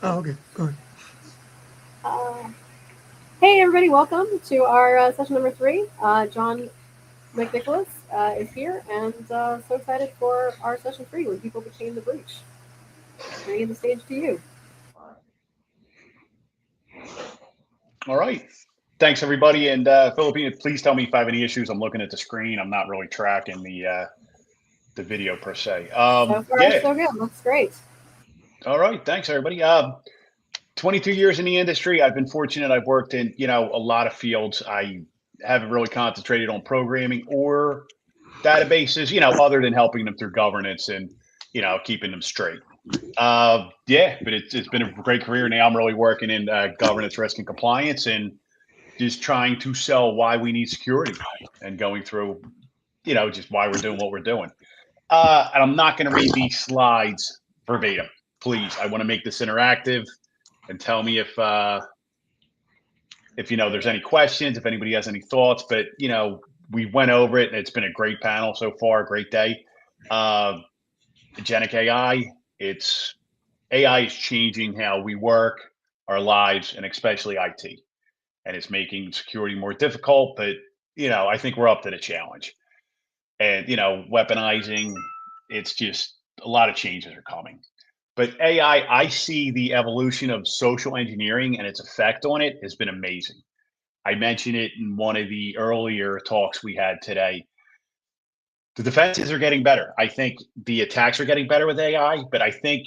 Oh, okay. Go ahead. Uh, hey, everybody, welcome to our session number three. John McNicholas is here, and so excited for our session three when people became the breach. Bringing the stage to you. All right. Thanks, everybody. And Philippine, please tell me if I have any issues. I'm looking at the screen. I'm not really tracking the video per se. So far, Yeah. so good. Looks great. All right. Thanks, everybody. 22 years in the industry. I've been fortunate. I've worked in a lot of fields. I haven't really concentrated on programming or databases. Other than helping them through governance and keeping them straight. Yeah, but it's been a great career. Now I'm really working in governance, risk, and compliance, and just trying to sell why we need security and going through, just why we're doing what we're doing. And I'm not going to read these slides verbatim. Please, I want to make this interactive and tell me if there's any questions, if anybody has any thoughts. But we went over it, and it's been a great panel so far, great day. Agentic AI, it's AI is changing how we work, our lives, and especially IT. And it's making security more difficult. But I think we're up to the challenge. And weaponizing, it's just a lot of changes are coming. But AI, I see the evolution of social engineering and its effect on it has been amazing. I mentioned it in one of the earlier talks we had today. The defenses are getting better. I think the attacks are getting better with AI, but I think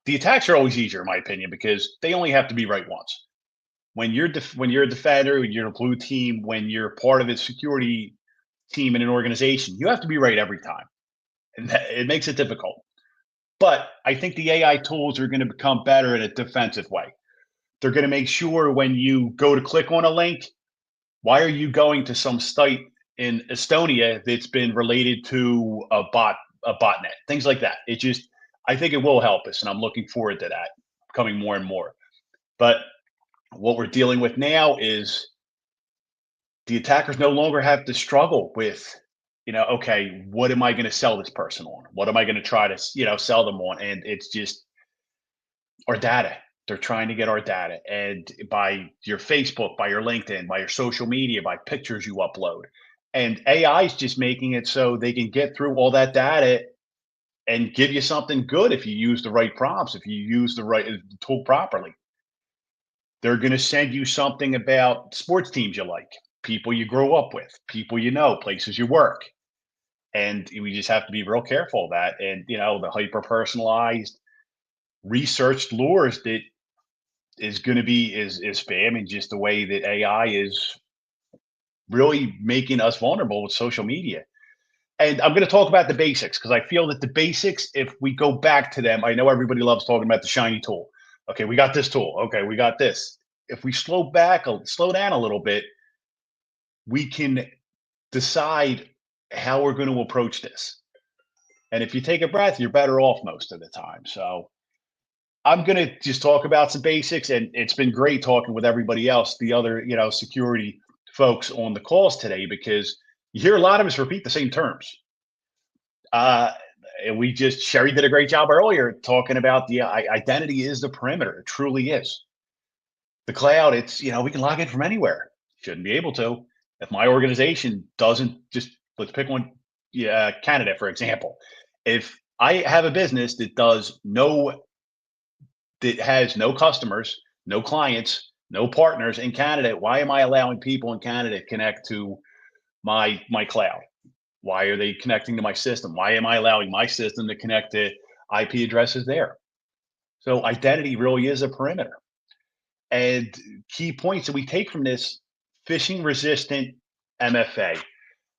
the attacks are always easier, in my opinion, because they only have to be right once. When you're a defender, when you're a blue team, when you're part of a security team in an organization, you have to be right every time, and it makes it difficult. But I think the AI tools are going to become better in a defensive way. They're going to make sure when you go to click on a link, why are you going to some site in Estonia that's been related to a botnet, things like that. I think it will help us, and I'm looking forward to that coming more and more. But what we're dealing with now is the attackers no longer have to struggle with, okay, what am I going to sell this person on? What am I going to try to, sell them on? And it's just our data. They're trying to get our data, and by your Facebook, by your LinkedIn, by your social media, by pictures you upload. And AI is just making it so they can get through all that data and give you something good if you use the right prompts, if you use the right tool properly. They're going to send you something about sports teams you like, people you grow up with, people you know, places you work. And we just have to be real careful of that. And, the hyper personalized researched lures that is going to be is spam, and just the way that AI is really making us vulnerable with social media. And I'm going to talk about the basics because I feel that the basics, if we go back to them, I know everybody loves talking about the shiny tool. Okay, we got this tool. Okay, we got this. If we slow down a little bit, we can decide how we're going to approach this. And if you take a breath, you're better off most of the time. So I'm going to just talk about some basics, and it's been great talking with everybody else, the other, security folks on the calls today, because you hear a lot of us repeat the same terms. Uh, and Sherry did a great job earlier talking about the identity is the perimeter. It truly is. The cloud, it's, we can log in from anywhere. Shouldn't be able to. If my organization doesn't just, let's pick one, Canada, for example. If I have a business that has no customers, no clients, no partners in Canada, why am I allowing people in Canada to connect to my cloud? Why are they connecting to my system? Why am I allowing my system to connect to IP addresses there? So identity really is a perimeter. And key points that we take from this: phishing resistant MFA.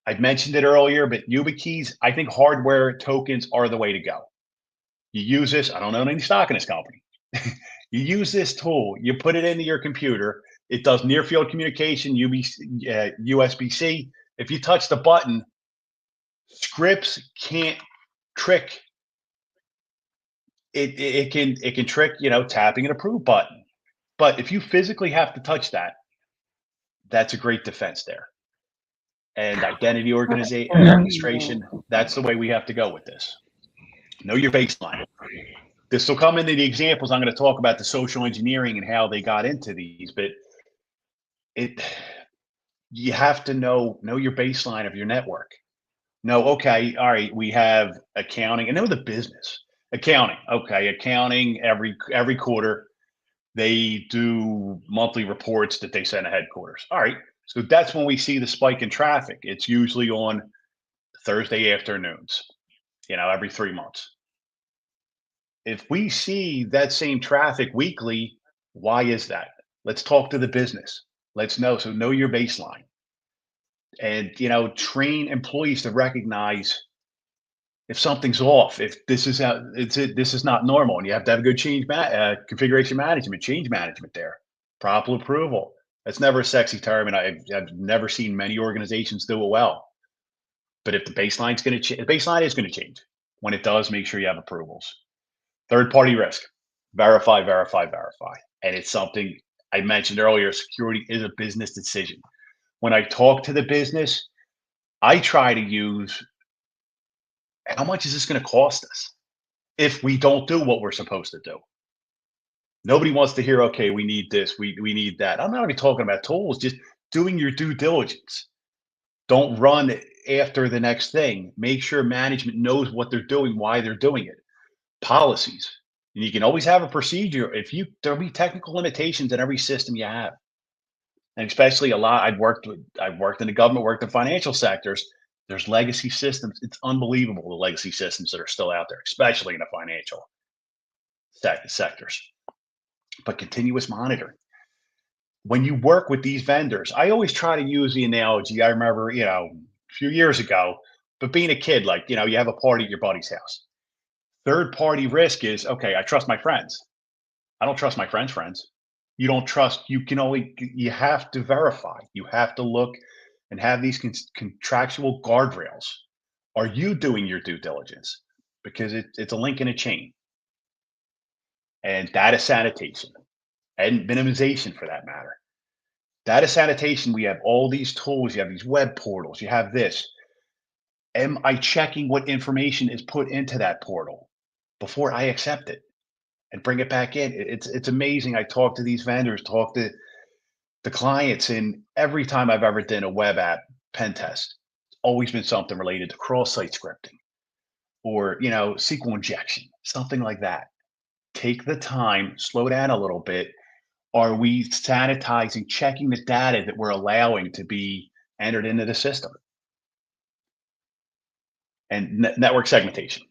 I've mentioned it earlier, but YubiKeys, I think hardware tokens are the way to go. You use this, I don't own any stock in this company. You use this tool, you put it into your computer, it does near field communication, USB-C. If you touch the button, scripts can't trick it. It can trick, tapping an approve button. But if you physically have to touch that, that's a great defense there. And identity orchestration, that's the way we have to go with this. Know your baseline. This will come into the examples. I'm going to talk about the social engineering and how they got into these, but it you have to know your baseline of your network. No, okay, all right, we have accounting, and know the business. Accounting, okay, accounting every quarter they do monthly reports that they send to headquarters. All right, so that's when we see the spike in traffic. It's usually on Thursday afternoons, every 3 months. If we see that same traffic weekly, why is that? Let's talk to the business. Let's know. So know your baseline and, train employees to recognize if something's off, if this is how this is not normal, and you have to have good configuration management, change management there, proper approval. That's never a sexy term, and I've never seen many organizations do it well. But if the baseline's going to change, the baseline is going to change. When it does, make sure you have approvals. Third party risk, verify, verify, verify, and it's something I mentioned earlier. Security is a business decision. When I talk to the business, I try to use how much is this going to cost us if we don't do what we're supposed to do? Nobody wants to hear, okay, we need this, we need that. I'm not even talking about tools, just doing your due diligence. Don't run after the next thing. Make sure management knows what they're doing, why they're doing it. Policies. And you can always have a procedure. There'll be technical limitations in every system you have. And especially I've worked in the government, worked in financial sectors. There's legacy systems. It's unbelievable the legacy systems that are still out there, especially in the financial sectors. But continuous monitoring. When you work with these vendors, I always try to use the analogy. I remember, a few years ago, but being a kid, like, you have a party at your buddy's house. Third party risk is okay, I trust my friends. I don't trust my friends' friends. You don't trust, you have to verify. You have to look and have these contractual guardrails. Are you doing your due diligence? Because it's a link in a chain. And data sanitation and minimization for that matter. Data sanitation, we have all these tools, you have these web portals, you have this. Am I checking what information is put into that portal before I accept it and bring it back in? It's amazing. I talk to these vendors, talk to the clients, and every time I've ever done a web app pen test, it's always been something related to cross-site scripting or SQL injection, something like that. Take the time, slow down a little bit. Are we sanitizing, checking the data that we're allowing to be entered into the system? And network segmentation.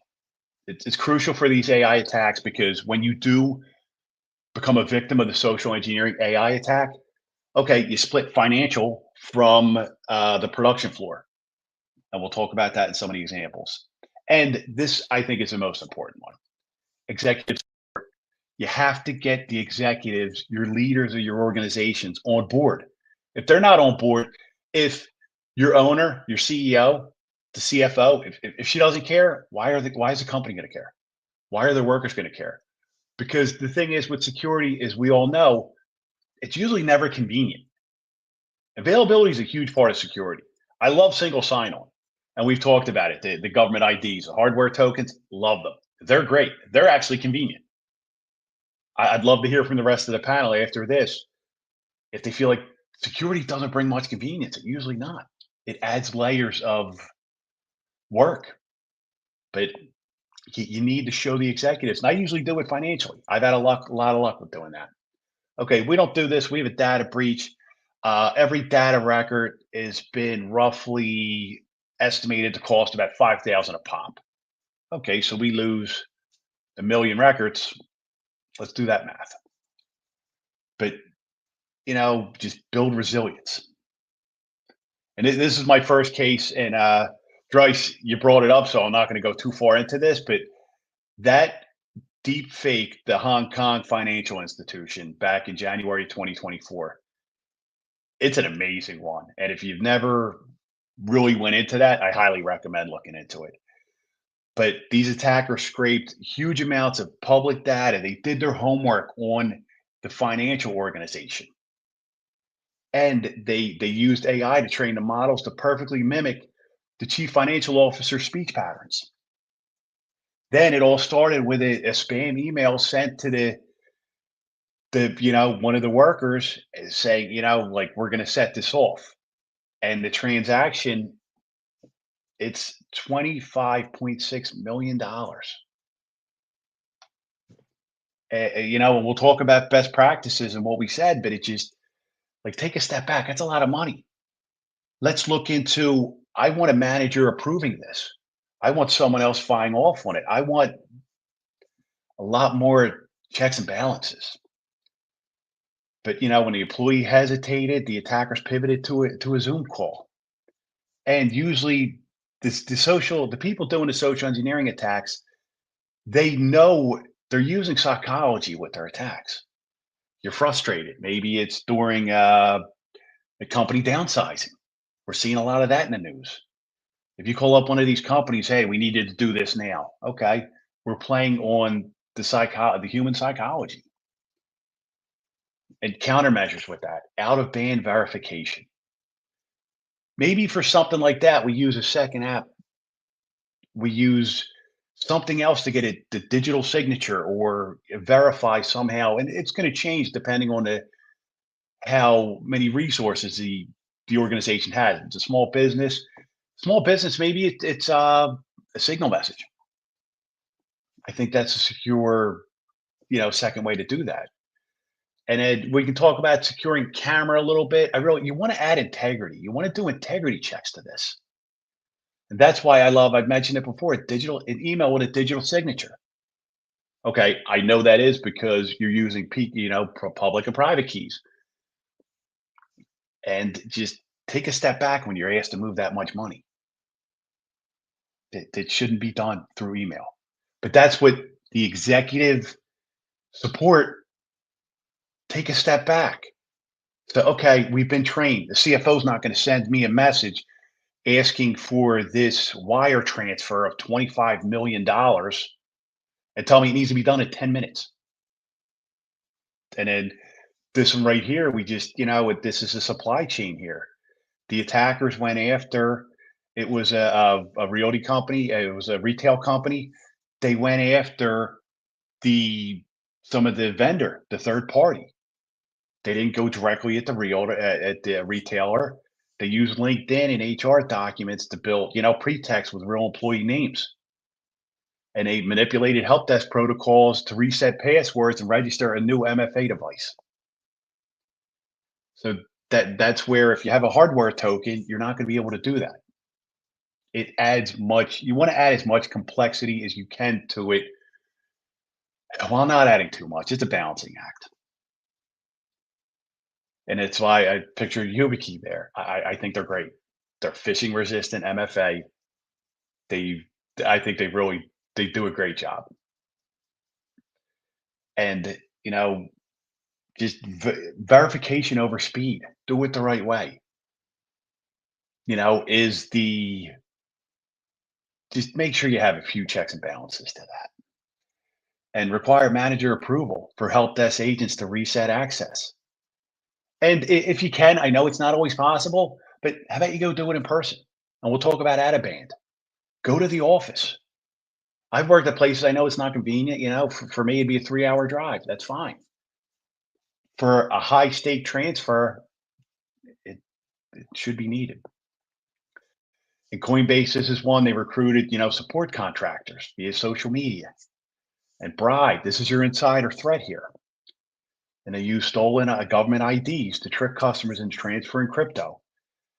It's crucial for these AI attacks because when you do become a victim of the social engineering AI attack, okay, you split financial from the production floor. And we'll talk about that in some of the examples. And this, I think, is the most important one. Executives, you have to get the executives, your leaders of your organizations on board. If they're not on board, if your owner, your CEO, the CFO, if she doesn't care, why is the company going to care? Why are the workers going to care? Because the thing is with security, as we all know, it's usually never convenient. Availability is a huge part of security. I love single sign-on, and we've talked about it. The government IDs, the hardware tokens, love them. They're great. They're actually convenient. I'd love to hear from the rest of the panel after this if they feel like security doesn't bring much convenience. It usually not. It adds layers of work, but you need to show the executives. And I usually do it financially. I've had a lot of luck with doing that. Okay, we don't do this. We have a data breach. Every data record has been roughly estimated to cost about 5,000 a pop. Okay, so we lose 1,000,000 records. Let's do that math. But just build resilience. And this is my first case. And Bryce, you brought it up, so I'm not going to go too far into this. But that deep fake, the Hong Kong financial institution back in January 2024, it's an amazing one. And if you've never really went into that, I highly recommend looking into it. But these attackers scraped huge amounts of public data. They did their homework on the financial organization. And they used AI to train the models to perfectly mimic the chief financial officer's speech patterns. Then it all started with a spam email sent to one of the workers saying, like, we're going to set this off. And the transaction, it's $25.6 million. And we'll talk about best practices and what we said, but it just, like, take a step back. That's a lot of money. Let's look into, I want a manager approving this. I want someone else flying off on it. I want a lot more checks and balances. But when the employee hesitated, the attackers pivoted to a Zoom call. And usually the people doing the social engineering attacks, they know they're using psychology with their attacks. You're frustrated. Maybe it's during a company downsizing. We're seeing a lot of that in the news. If you call up one of these companies, hey, we needed to do this now. Okay. We're playing on the human psychology, and countermeasures with that, out of band verification. Maybe for something like that, we use a second app. We use something else to get the digital signature or verify somehow. And it's going to change depending on how many resources the organization has. It's a small business. Small business, maybe it's a signal message. I think that's a secure, second way to do that. And then we can talk about securing camera a little bit. You want to add integrity. You want to do integrity checks to this. And that's why I've mentioned it before, an email with a digital signature. Okay, I know that is because you're using public and private keys. And just take a step back when you're asked to move that much money. It shouldn't be done through email. But that's what the executive support, take a step back. So, okay, we've been trained. The CFO is not going to send me a message asking for this wire transfer of $25 million and tell me it needs to be done in 10 minutes. And then this one right here, we just, this is a supply chain here. The attackers went after, it was a realty company, it was a retail company. They went after some of the vendor, the third party. They didn't go directly at the at the retailer. They used LinkedIn and HR documents to build, pretext with real employee names. And they manipulated help desk protocols to reset passwords and register a new MFA device. So that's where, if you have a hardware token, you're not going to be able to do that. You want to add as much complexity as you can to it while not adding too much. It's a balancing act. And it's why I picture YubiKey there. I think they're great. They're phishing resistant MFA. They, I think they do a great job. And just verification over speed. Do it the right way. Is the just make sure you have a few checks and balances to that, and require manager approval for help desk agents to reset access. And if you can, I know it's not always possible, but how about you go do it in person? And we'll talk about out of band. Go to the office. I've worked at places I know it's not convenient. For me, it'd be a 3-hour drive. That's fine. For a high stake transfer, it, it should be needed. And Coinbase, this is one they recruited, support contractors via social media and bribe. This is your insider threat here. And they use stolen government IDs to trick customers into transferring crypto.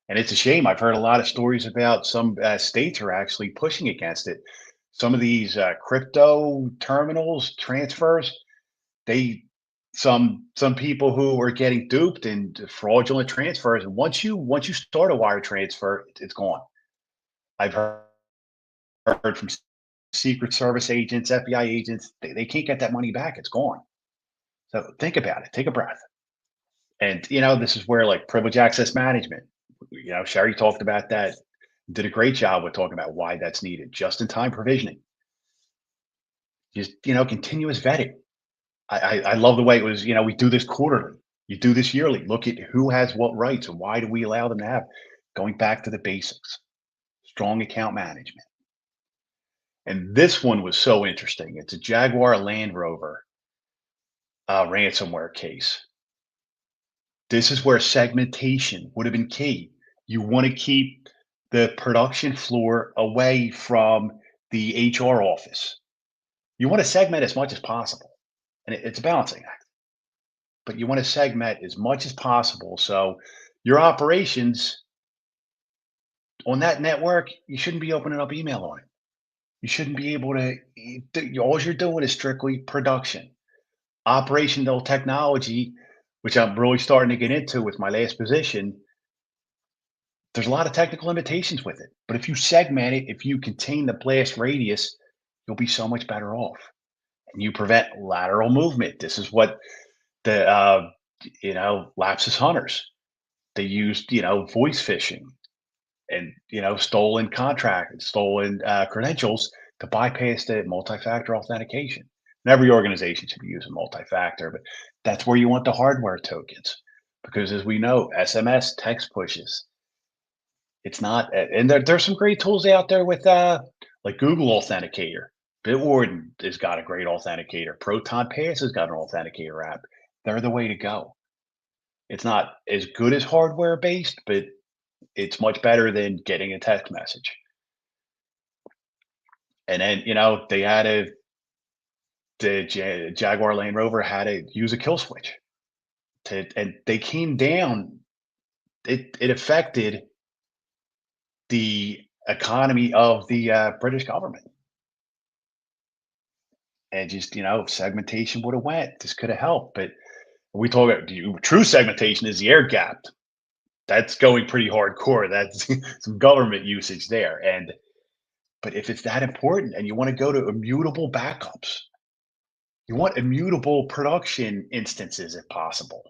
And it's a shame. I've heard a lot of stories about some states are actually pushing against it. Some of these crypto terminals transfers, they some people who are getting duped and fraudulent transfers. And once you start a wire transfer, it's gone. I've heard from Secret Service agents, FBI agents, they can't get that money back. It's gone. So think about it. Take a breath. And this is where, like, privilege access management. Sherry talked about that. Did a great job with talking about why that's needed. Just in time provisioning. Just continuous vetting. I love the way it was. We do this quarterly. You do this yearly. Look at who has what rights and why do we allow them to have. Going back to the basics. Strong account management. And this one was so interesting. It's a Jaguar Land Rover ransomware case. This is where segmentation would have been key. You want to keep the production floor away from the HR office. You want to segment as much as possible. And it's a balancing act, but you want to segment as much as possible. So your operations on that network, you shouldn't be opening up email on it. You shouldn't be able to, all you're doing is strictly production. Operational technology, which I'm really starting to get into with my last position, there's a lot of technical limitations with it. But if you segment it, if you contain the blast radius, you'll be so much better off. And you prevent lateral movement. This is what the lapsus hunters, they used, voice phishing and stolen contract, stolen credentials to bypass the multi-factor authentication. And every organization should be using multi-factor, but that's where you want the hardware tokens, because as we know, SMS text pushes. It's not, and there's some great tools out there with like Google Authenticator. Bitwarden has got a great authenticator. Proton Pass has got an authenticator app. They're the way to go. It's not as good as hardware based, but it's much better than getting a text message. And then, they had the Jaguar Land Rover had to use a kill switch and they came down. It affected the economy of the British government. And just, segmentation would have went. This could have helped. But we talk about true segmentation is the air gapped. That's going pretty hardcore. That's some government usage there. But if it's that important and you want to go to immutable backups, you want immutable production instances if possible.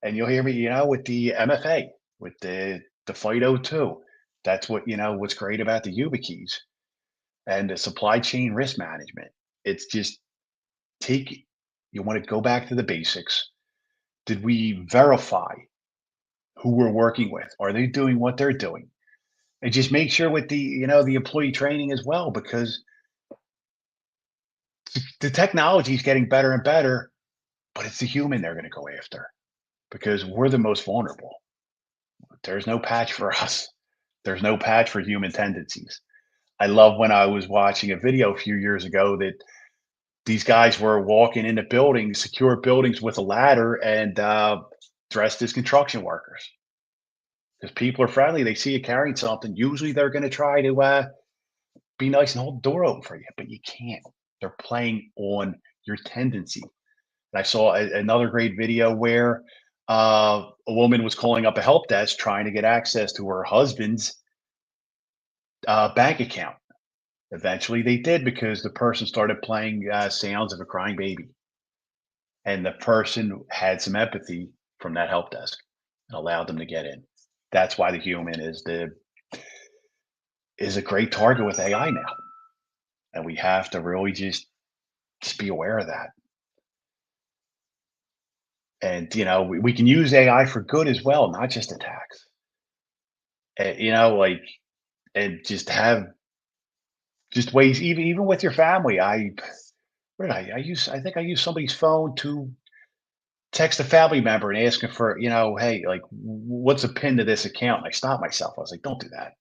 And you'll hear me, with the MFA, with the FIDO2. That's what's great about the YubiKeys and the supply chain risk management. It's just you want to go back to the basics. Did we verify who we're working with? Are they doing what they're doing? And just make sure with the employee training as well, because the technology is getting better and better, but it's the human they're going to go after because we're the most vulnerable. There's no patch for us. There's no patch for human tendencies. I love when I was watching a video a few years ago that these guys were walking into buildings, secure buildings with a ladder and dressed as construction workers. Because people are friendly, they see you carrying something. Usually they're going to try to be nice and hold the door open for you, but you can't. They're playing on your tendency. And I saw another great video where a woman was calling up a help desk trying to get access to her husband's bank account. Eventually, they did because the person started playing sounds of a crying baby, and the person had some empathy from that help desk and allowed them to get in. That's why the human is a great target with AI now, and we have to really just be aware of that. And we can use AI for good as well, not just attacks. Like and just have just ways, even with your family. What did I use? I think I used somebody's phone to text a family member and asking for, hey, like, what's a pin to this account? And I stopped myself. I was like, don't do that.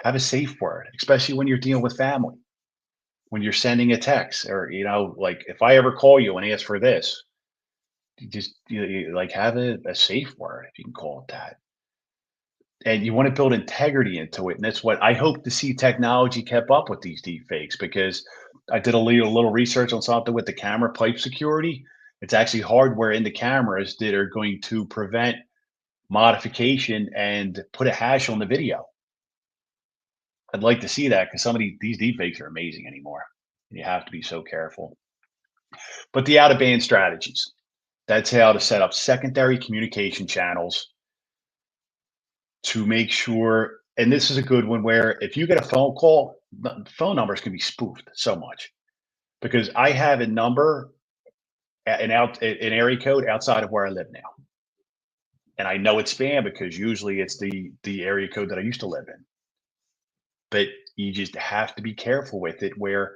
Have a safe word, especially when you're dealing with family, when you're sending a text, or like if I ever call you and ask for this, you just like have a safe word, if you can call it that. And you want to build integrity into it. And that's what I hope to see technology kept up with these deep fakes, because I did a little research on something with the camera pipe security. It's actually hardware in the cameras that are going to prevent modification and put a hash on the video. I'd like to see that because some of these deep fakes are amazing anymore. You have to be so careful. But the out of band strategies, that's how to set up secondary communication channels to make sure. And this is a good one where if you get a phone call, the phone numbers can be spoofed so much, because I have a number, an area code outside of where I live now, and I know it's spam because usually it's the area code that I used to live in. But You just have to be careful with it. Where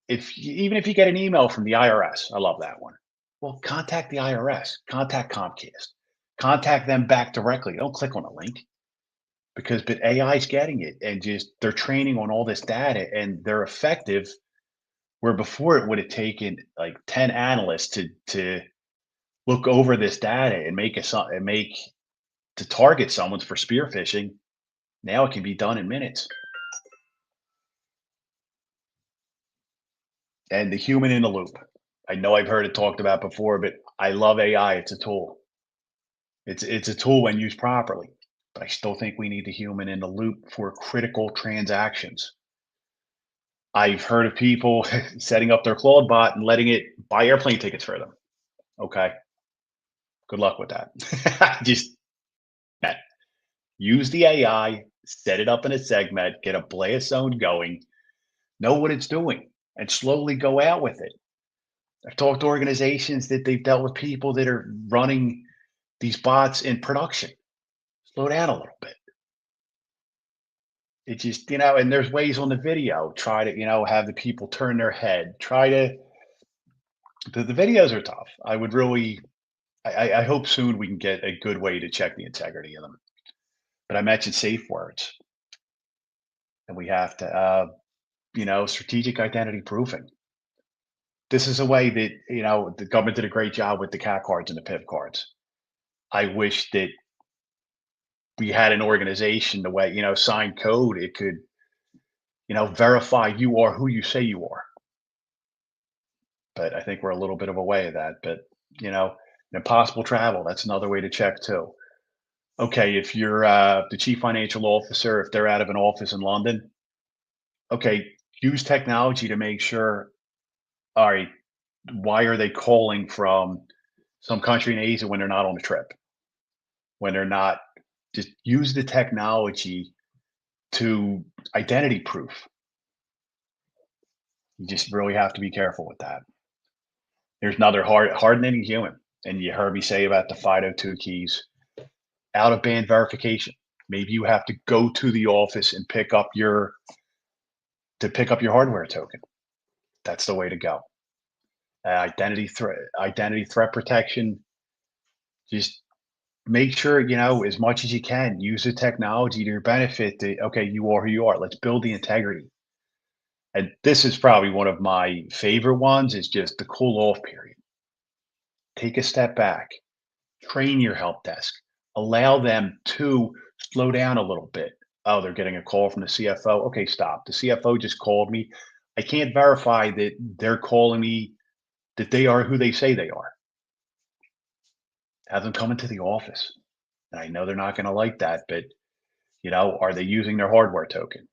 even if you get an email from the IRS, I love that one. Well, contact the IRS, contact Comcast, contact them back directly. Don't click on a link but AI is getting it and just they're training on all this data and they're effective. Where before it would have taken like 10 analysts to look over this data and make to target someone for spear phishing. Now it can be done in minutes. And the human in the loop. I know I've heard it talked about before, but I love AI. It's a tool. It's a tool when used properly. But I still think we need the human in the loop for critical transactions. I've heard of people setting up their Claude bot and letting it buy airplane tickets for them. Okay, good luck with that. Just that. Use the AI, set it up in a segment, get a play zone going, know what it's doing, and slowly go out with it. I've talked to organizations that they've dealt with people that are running these bots in production. Slow down a little bit. It just, and there's ways on the video. Try to, have the people turn their head. Try to, the videos are tough. I would really, I hope soon we can get a good way to check the integrity of them. But I mentioned safe words, and we have to, strategic identity proofing. This is a way that the government did a great job with the cat cards and the PIV cards. I wish that we had an organization the way signed code. It could verify you are who you say you are. But I think we're a little bit of a way of that. But impossible travel. That's another way to check too. Okay, if you're the chief financial officer, if they're out of an office in London, okay, use technology to make sure. All right, why are they calling from some country in Asia when they're not on a trip? When they're not, just use the technology to identity proof. You just really have to be careful with that. There's another hardening human, and you heard me say about the 502 keys, out of band verification. Maybe you have to go to the office and pick up your hardware token. That's the way to go. Identity threat protection. Just make sure as much as you can use the technology to your benefit. Okay, you are who you are. Let's build the integrity. And this is probably one of my favorite ones. Is just the cool off period. Take a step back. Train your help desk. Allow them to slow down a little bit. Oh, they're getting a call from the CFO. Okay, stop. The CFO just called me. I can't verify that they're calling me, that they are who they say they are. Have them come into the office. And I know they're not going to like that, but are they using their hardware token?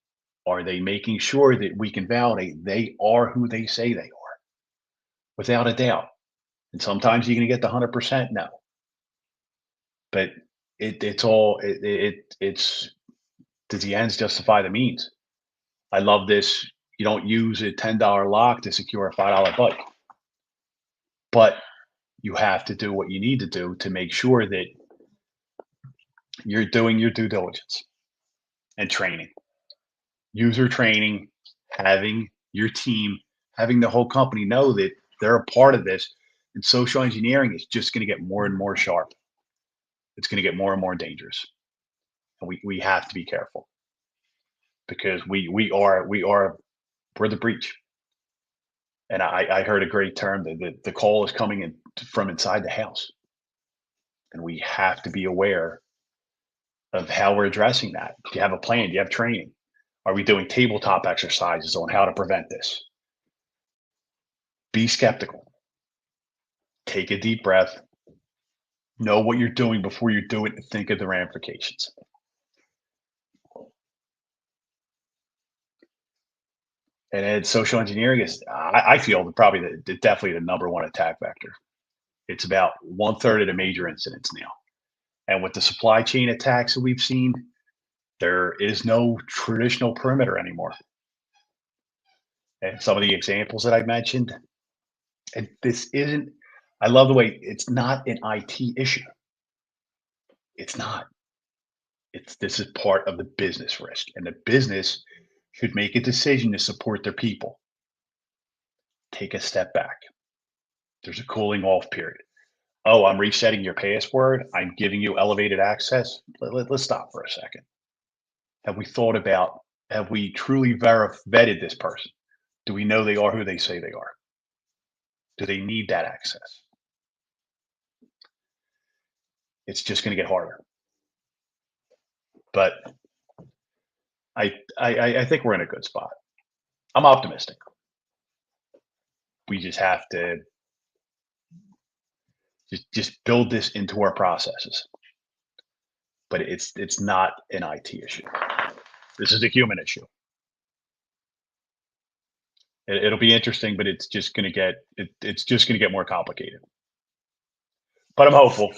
Are they making sure that we can validate they are who they say they are? Without a doubt. And sometimes you're going to get the 100% no. But it's does the ends justify the means? I love this. You don't use a $10 lock to secure a $5 bike, but you have to do what you need to do to make sure that you're doing your due diligence and training, user training, having your team, having the whole company know that they're a part of this. And social engineering is just going to get more and more sharp. It's going to get more and more dangerous. And we have to be careful because we're the breach. And I heard a great term that the call is coming in from inside the house. And we have to be aware of how we're addressing that. Do you have a plan? Do you have training? Are we doing tabletop exercises on how to prevent this? Be skeptical. Take a deep breath. Know what you're doing before you do it and think of the ramifications. And then social engineering is, I feel, probably definitely the number one attack vector. It's about one third of the major incidents now. And with the supply chain attacks that we've seen, there is no traditional perimeter anymore. And some of the examples that I mentioned, and this isn't, I love the way it's not an IT issue. It's not. This is part of the business risk. And the business should make a decision to support their people, take a step back. There's a cooling off period. Oh, I'm resetting your password. I'm giving you elevated access. Let's stop for a second. Have we thought about, have we truly vetted this person? Do we know they are who they say they are? Do they need that access? It's just going to get harder. But I think we're in a good spot. I'm optimistic. We just have to just build this into our processes. But it's not an IT issue. This is a human issue. It'll be interesting, but it's just going to get more complicated. But I'm hopeful,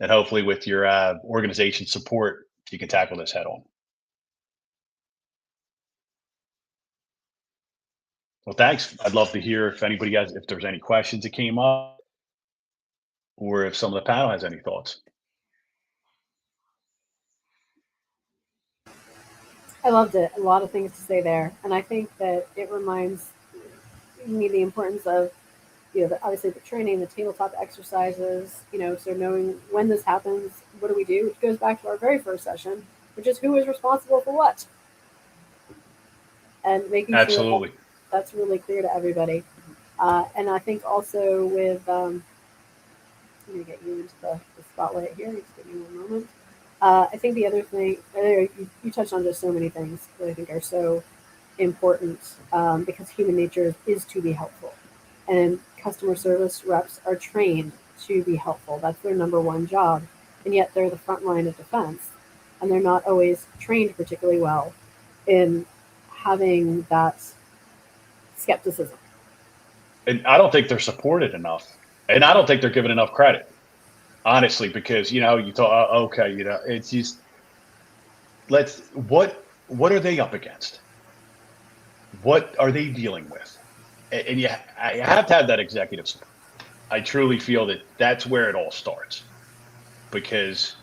and hopefully with your organization support, you can tackle this head on. Well, thanks. I'd love to hear if there's any questions that came up, or if some of the panel has any thoughts. I loved it. A lot of things to say there, and I think that it reminds me the importance of obviously the training, the tabletop exercises. So knowing when this happens, what do we do? Which goes back to our very first session, which is who is responsible for what, and making sure Absolutely. that's really clear to everybody. And I think also with I'm going to get you into the spotlight here. Just give me one moment. I think the other thing, you touched on just so many things that I think are so important because human nature is to be helpful. And customer service reps are trained to be helpful. That's their number one job. And yet they're the front line of defense. And they're not always trained particularly well in having that skepticism. And I don't think they're supported enough. And I don't think they're given enough credit, honestly, because you thought, okay, it's just what are they up against? What are they dealing with? And I have to have that executive support. I truly feel that that's where it all starts, because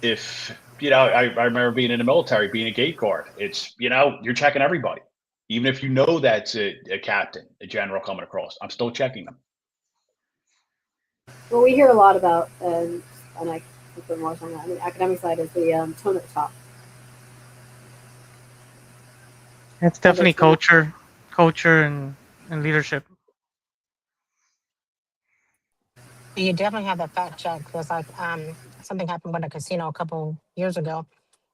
if I remember being in the military, being a gate guard. It's you're checking everybody, even if you know that's a captain, a general coming across. I'm still checking them. What we hear a lot about, and I can put more on that, the academic side is the tone at the top. It's definitely culture and leadership. You definitely have that fact check because like something happened with a casino a couple years ago.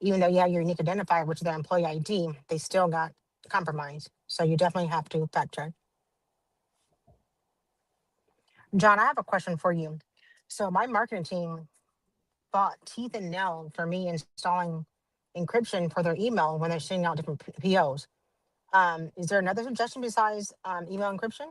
Even though you have your unique identifier, which is their employee ID, they still got compromised. So you definitely have to fact check. John, I have a question for you. So my marketing team fought teeth and nail for me installing encryption for their email when they're sending out different POs. Is there another suggestion besides email encryption?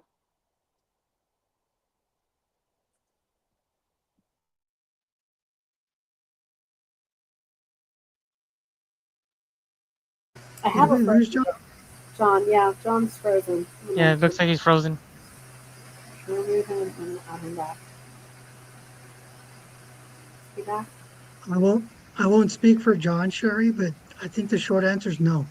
I have a Who's question. John, yeah, John's frozen. Yeah, it looks like he's frozen. Remove him and add him back. Is he back? I won't speak for John, Sherry, but I think the short answer is no.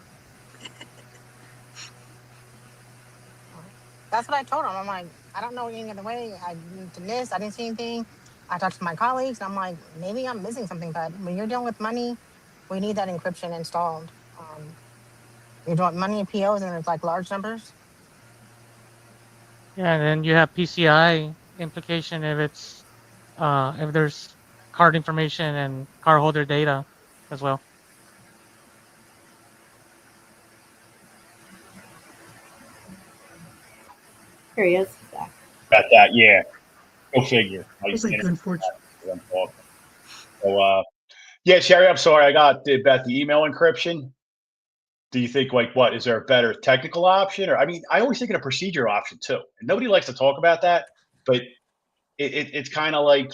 That's what I told him. I'm like, I don't know any other way. I didn't miss. I didn't see anything. I talked to my colleagues. And I'm like, maybe I'm missing something. But when you're dealing with money, we need that encryption installed. You're doing money and POs, and it's like large numbers. Yeah, and then you have PCI implication if there's card information and card holder data as well. Here he is. He's back. Got that? Yeah. Go figure. It's like unfortunate. So, yeah, Sherry, I'm sorry. I got about the email encryption. Do you think what is there a better technical option? Or I always think of a procedure option too. And nobody likes to talk about that, but it's kind of like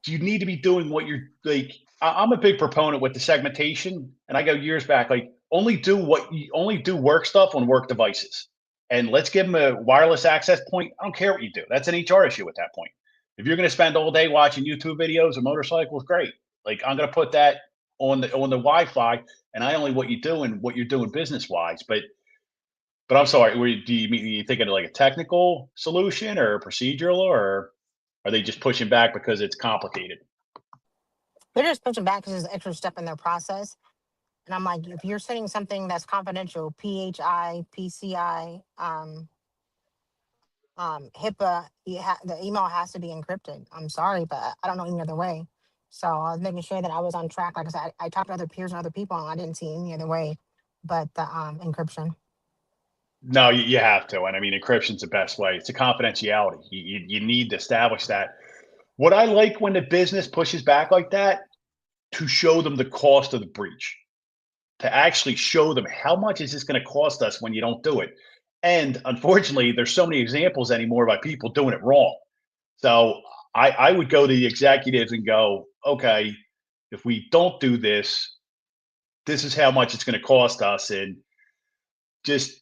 you need to be doing what you're like. I'm a big proponent with the segmentation, and I go years back. Like only do work stuff on work devices, and let's give them a wireless access point. I don't care what you do. That's an HR issue at that point. If you're going to spend all day watching YouTube videos of motorcycles, great. Like I'm going to put that on the Wi-Fi, and I only what you're doing business wise. But I'm sorry, do you mean you thinking of like a technical solution or a procedural, or are they just pushing back because it's complicated? They're just pushing back because it's an extra step in their process. And I'm like, if you're sending something that's confidential, PHI, PCI, HIPAA, the email has to be encrypted. I'm sorry, but I don't know any other way. So I was making sure that I was on track. Like I said, I talked to other peers and other people, and I didn't see any other way but the encryption. No, you have to, and I mean encryption's the best way. It's a confidentiality. You need to establish that. What I like when the business pushes back like that, to show them the cost of the breach, to actually show them how much is this going to cost us when you don't do it. And unfortunately, there's so many examples anymore about people doing it wrong. So I would go to the executives and go, okay, if we don't do this, this is how much it's going to cost us, and just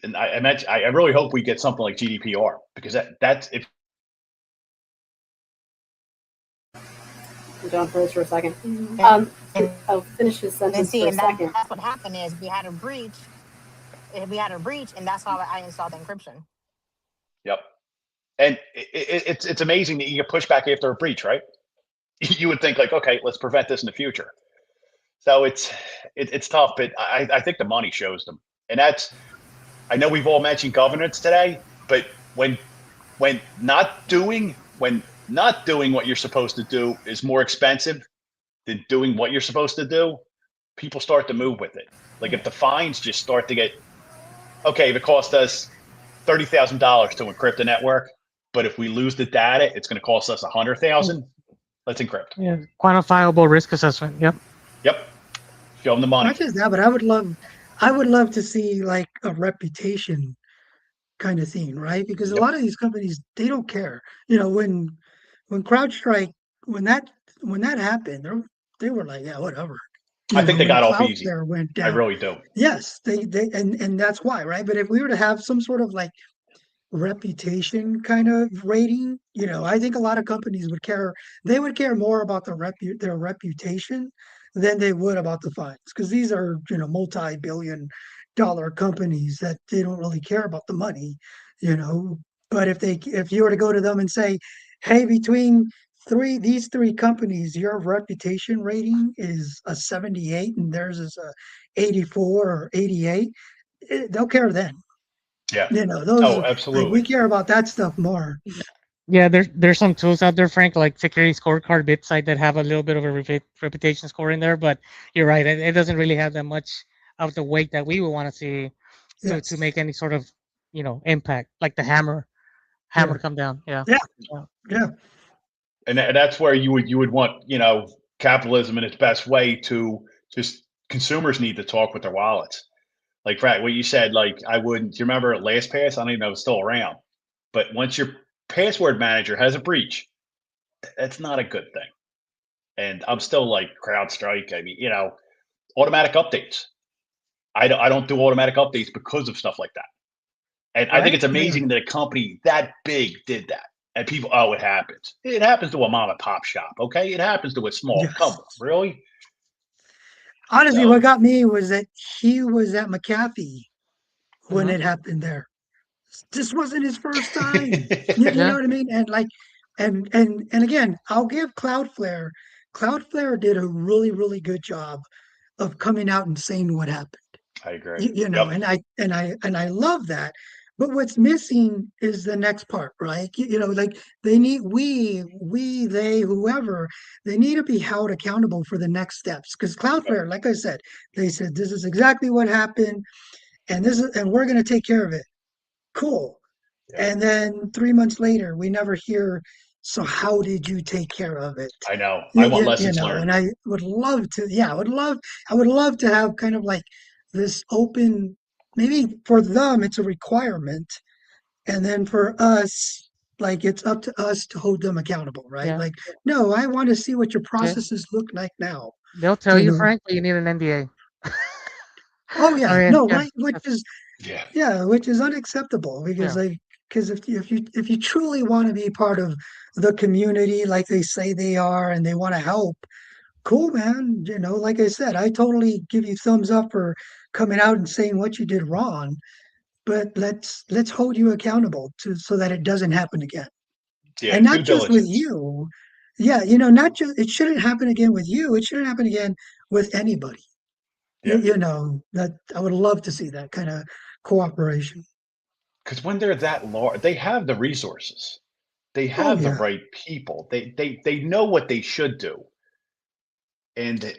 and I really hope we get something like GDPR, because that's if John froze for a second. I'll finish his And sentence see, for a and second. that's what happened is we had a breach. We had a breach, and that's how I installed the encryption. yep. And it's amazing that you get pushback after a breach, right? You would think like, okay, let's prevent this in the future. So it's tough, but I think the money shows them, and that's I know we've all mentioned governance today, but when not doing what you're supposed to do is more expensive than doing what you're supposed to do, people start to move with it. Like if the fines just start to get okay, if it costs us $30,000 to encrypt a network, but if we lose the data, it's going to cost us 100,000. Let's encrypt. Yeah, quantifiable risk assessment. Yep. Yep, show them the money. Not just that, but I would love to see like a reputation kind of thing, right? Because a Yep, lot of these companies, they don't care. You know, when CrowdStrike, when that when that happened, they were like, yeah, whatever. I You think know, they when got off easy. Cloudflare went I down, really do. yes, they and that's why, right? But if we were to have some sort of like reputation kind of rating, you know, I think a lot of companies would care. They would care more about their reputation than they would about the fines, because these are, you know, multi-billion-dollar companies that they don't really care about the money, you know. But if you were to go to them and say, hey, between these three companies, your reputation rating is a 78 and theirs is a 84 or 88, they'll care then. Yeah. You know, those Oh, like we absolutely. care about that stuff more. Yeah, there's some tools out there, Frank, like security scorecard BitSite that have a little bit of a reputation score in there. But you're right, it doesn't really have that much of the weight that we would want to see to Yes. make any sort of impact, like the hammer Yeah. to come down. Yeah. Yeah. Yeah. Yeah. And that's where you would want, capitalism in its best way to just consumers need to talk with their wallets. Like Frank, what you said, like I wouldn't. Do you remember LastPass? I don't even know if it's still around. But once your password manager has a breach, that's not a good thing. And I'm still like CrowdStrike. I mean, automatic updates. I don't do automatic updates because of stuff like that. And I think Right? it's Yeah. amazing that a company that big did that. And people, oh, it happens. It happens to a mom and pop shop, okay? It happens to a small. Come Yes. on, really? Honestly, what So, got me was that he was at McAfee when Hmm. it happened there. This wasn't his first time. You know Yeah. what I mean? And like, and again, I'll give Cloudflare. Cloudflare did a really, really good job of coming out and saying what happened. I agree. You know, Yep. and I love that. But what's missing is the next part, right? You know, like they need they, whoever, they need to be held accountable for the next steps. Because Yep. Cloudflare, like I said, they said this is exactly what happened, and we're going to take care of it. Cool. Yep. And then 3 months later, we never hear. So how did you take care of it? I know. I want lessons You know, learned. and I would love to, yeah, I would love to have kind of like this open, maybe for them, it's a requirement. And then for us, like it's up to us to hold them accountable, right? Yeah. Like, no, I want to see what your They, processes look like now, they'll tell you you, know? Frank, but you need an NDA. Oh I yeah, mean, no, yeah, right, which yeah, is, Yeah. yeah, which is unacceptable because yeah. if you truly want to be part of the community like they say they are and they want to help, Cool, man. Like I said, I totally give you thumbs up for coming out and saying what you did wrong, but let's hold you accountable to so that it doesn't happen again. Yeah, And not due just with diligence. you. Yeah, not just it shouldn't happen again with you. It shouldn't happen again with anybody. Yeah, That I would love to see that kind of cooperation. because when they're that large, they have the resources. They Oh have the yeah. right people. They know what they should do, and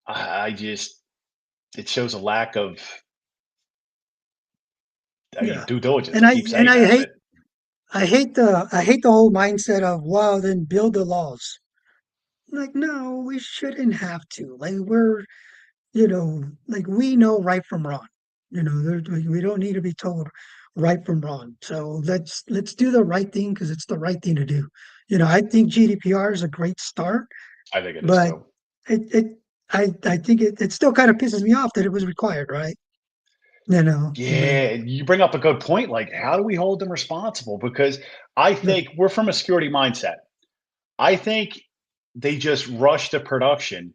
I just it shows a lack of. I mean, Yeah. due diligence. And I I keep and saying that, but I hate the whole mindset of wow, then build the laws. Like, no, we shouldn't have to. Like like we know right from wrong. We don't need to be told right from wrong. So let's do the right thing because it's the right thing to do. I think GDPR is a great start, I think it is but too. it I think it still kind of pisses me off that it was required, right? But Yeah, you bring up a good point. Like, how do we hold them responsible? Because I yeah, think we're from a security mindset. I think they just rush to production.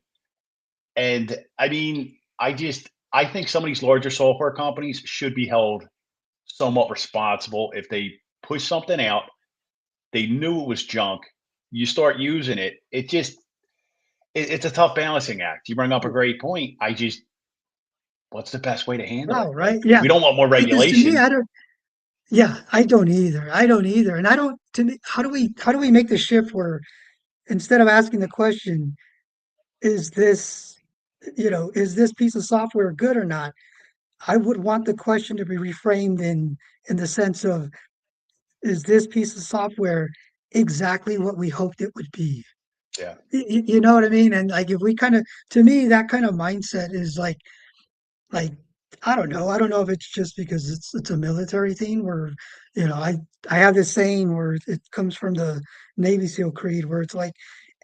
And I mean, I think some of these larger software companies should be held somewhat responsible if they push something out, they knew it was junk, you start using it, it's a tough balancing act. You bring up a great point. What's the best way to handle it? wow, right? Like, Yeah, we don't want more because to me, regulation. I don't. Yeah, I don't either. I don't either. And I don't. To me, how do we make the shift where instead of asking the question, is this, is this piece of software good or not? I would want the question to be reframed in the sense of, is this piece of software exactly what we hoped it would be? Yeah, You know what I mean? And like if we kind of, to me, that kind of mindset is like I don't know. I don't know if it's just because it's a military thing where, I have this saying where it comes from the Navy SEAL creed where it's like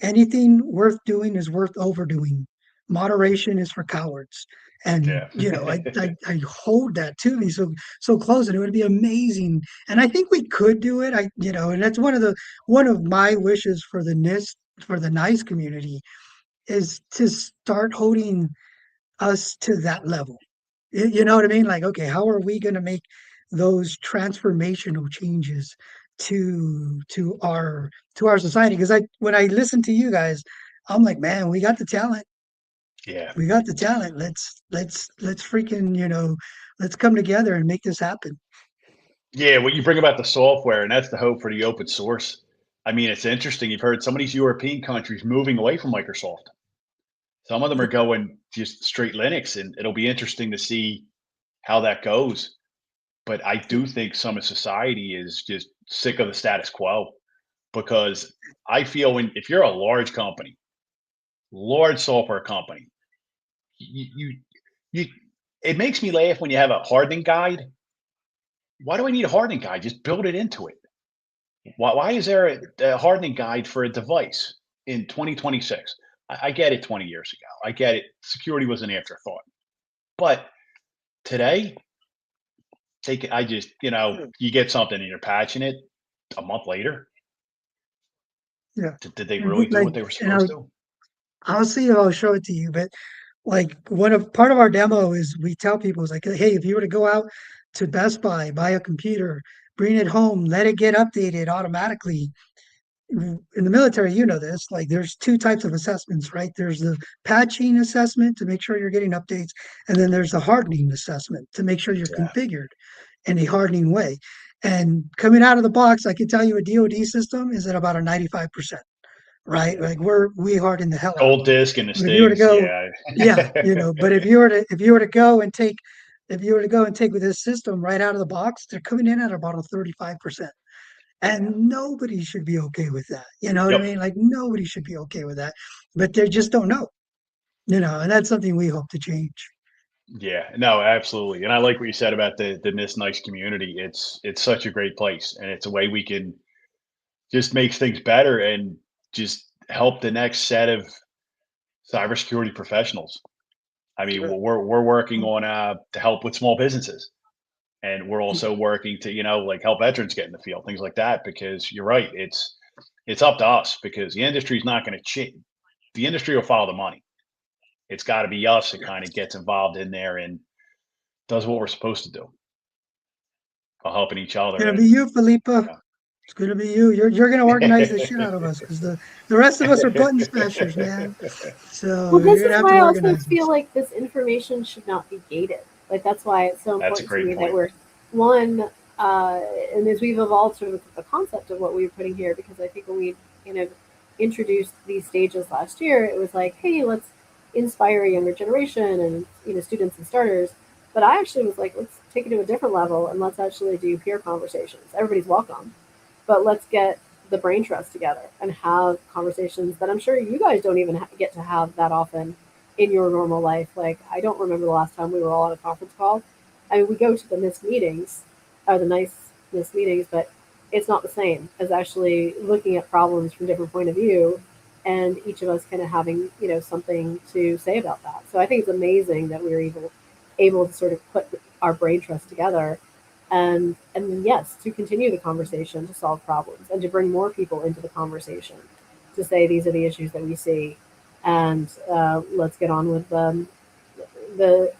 anything worth doing is worth overdoing. Moderation is for cowards. And yeah. I hold that to me so close, and it would be amazing. And I think we could do it. And that's one of my wishes for the NIST, for the NICE community, is to start holding us to that level. You know what I mean? Like, okay, how are we going to make those transformational changes to our society? Because when I listen to you guys, I'm like, man, we got the talent. Yeah. We got the talent. Let's freaking let's come together and make this happen. Yeah, what you bring about the software, and that's the hope for the open source. I mean, it's interesting. You've heard some of these European countries moving away from Microsoft. Some of them are going just straight Linux, and it'll be interesting to see how that goes. But I do think some of society is just sick of the status quo because I feel if you're a large company, large software company, you, you it makes me laugh when you have a hardening guide. Why do I need a hardening guide? Just build it into it. Why is there a hardening guide for a device in 2026? I get it 20 years ago. I get it. Security was an afterthought. But today, I just, you get something and you're patching it a month later. Yeah. Did they And really do like, what they were and supposed to? I'll see if I'll show it to you, but like part of our demo is we tell people is like, hey, if you were to go out to Best Buy, buy a computer, bring it home, let it get updated automatically. In the military, this, like there's two types of assessments, right? There's the patching assessment to make sure you're getting updates, and then there's the hardening assessment to make sure you're Yeah. configured in a hardening way. And coming out of the box, I can tell you a DoD system is at about a 95%, right? Yeah. Like we harden the hell out of Gold them. disc and the But if you were to stings. go, Yeah. yeah, but if you were to go and take with this system right out of the box, they're coming in at about a 35%. Yeah. And nobody should be okay with that. You know what I Yep. mean? Like nobody should be okay with that. But they just don't know, and that's something we hope to change. Yeah, no, absolutely. And I like what you said about the Miss Nice community. It's such a great place, and it's a way we can just make things better and just help the next set of cybersecurity professionals. I mean, Yeah. we're working on to help with small businesses, and we're also working to like help veterans get in the field, things like that. Because you're right, it's up to us because the industry is not going to change. the industry will follow the money. It's got to be us that kind of gets involved in there and does what we're supposed to do, while helping each It's other. gonna be And you, Felipa. It's gonna be you. You're gonna organize the shit out of us because the rest of us are button smashers, man. So Well, this you're gonna is have to why I also organize feel us. like this information should not be gated. Like that's why it's so that's a important to great me that point. we're one, and as we've evolved sort of the concept of what we were putting here, because I think when we introduced these stages last year, it was like, hey, let's inspire a younger generation and students and starters. But I actually was like, let's take it to a different level and let's actually do peer conversations. Everybody's welcome, but let's get the brain trust together and have conversations that I'm sure you guys don't even get to have that often in your normal life. Like, I don't remember the last time we were all on a conference call. I mean, we go to the NIST meetings, or the nice NIST meetings, but it's not the same as actually looking at problems from different point of view and each of us kind of having, something to say about that. So I think it's amazing that we were even able to sort of put our brain trust together and yes, to continue the conversation, to solve problems and to bring more people into the conversation, to say these are the issues that we see, and let's get on with the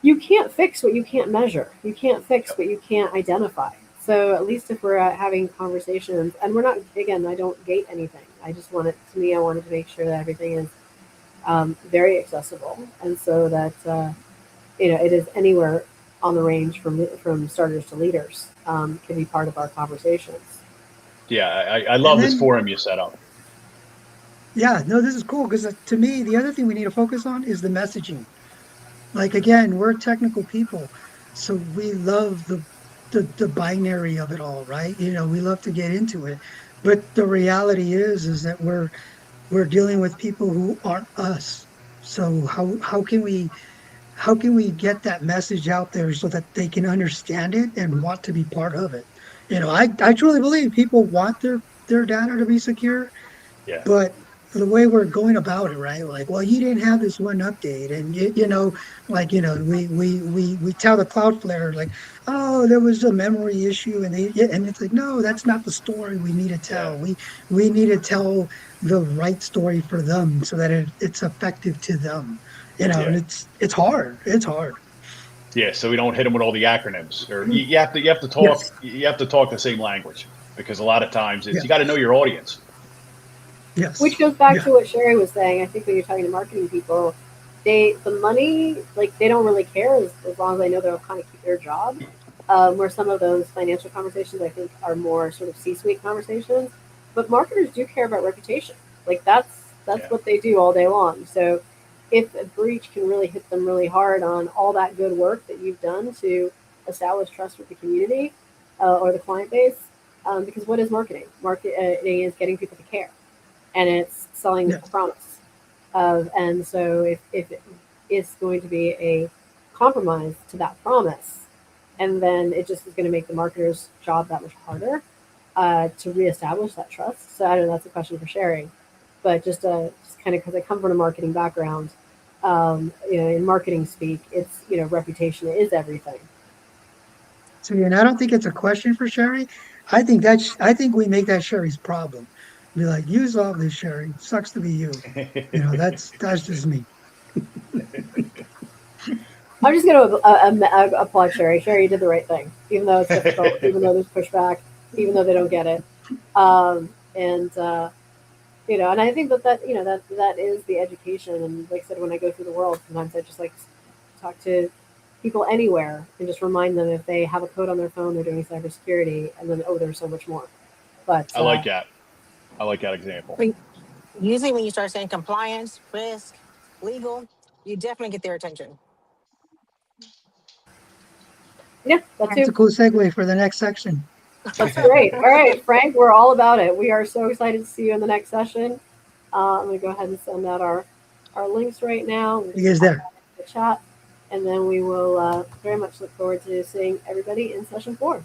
you can't fix what you can't measure, you can't fix what you can't identify. So at least if we're having conversations, and we're not, again, I don't gate anything, I just want it, to me, I wanted to make sure that everything is very accessible, and so that it is anywhere on the range from starters to leaders, can be part of our conversations. Yeah, I And love this then, forum you set up. yeah, no, this is cool because to me, the other thing we need to focus on is the messaging. Like again, we're technical people, so we love the binary of it all, right? We love to get into it, but the reality is that we're dealing with people who aren't us. So how can we get that message out there so that they can understand it and want to be part of it? I truly believe people want their data to be secure, Yeah, but the way we're going about it, right? Like, well, you didn't have this one update, and like we tell the Cloudflare like, oh, there was a memory issue, and it's like, no, that's not the story we need to yeah, tell. We need to tell the right story for them so that it's effective to them. And yeah, it's hard. It's hard. yeah. So we don't hit them with all the acronyms, or you have to talk Yes. the same language, because a lot of times Yeah. you got to know your audience. Which Yes. goes back Yeah. to what Sherry was saying. I think when you're talking to marketing people, the money, like, they don't really care as long as they know they'll kind of keep their job. Where some of those financial conversations, I think, are more sort of C-suite conversations, but marketers do care about reputation. Like, that's Yeah, what they do all day long. So if a breach can really hit them really hard on all that good work that you've done to establish trust with the community, or the client base, because what is marketing? Marketing is getting people to care, and it's selling a Yes. promise of, and so if it's going to be a compromise to that promise, and then it just is going to make the marketer's job that much harder, to reestablish that trust. So I don't know, that's a question for Sherry, but just kind of, because I come from a marketing background, in marketing speak, it's, reputation is everything. So, and I don't think it's a question for Sherry. I think we make that Sherry's problem. Be like, you solve this, Sherry. Sucks to be you. That's just me. I'm just going to applaud Sherry. Sherry did the right thing, even though it's difficult, even though there's pushback, even though they don't get it. And and I think that is the education. And like I said, when I go through the world, sometimes I just like to talk to people anywhere and just remind them, if they have a code on their phone, they're doing cybersecurity, and then, oh, there's so much more. But I like that. I like that example. But usually when you start saying compliance, risk, legal, you definitely get their attention. yeah, that That's a too. cool segue for the next section. That's great. All right, Frank, we're all about it. We are so excited to see you in the next session. I'm going to go ahead and send out our links right now. We'll You just guys pop there? that in the chat, and then we will very much look forward to seeing everybody in session 4.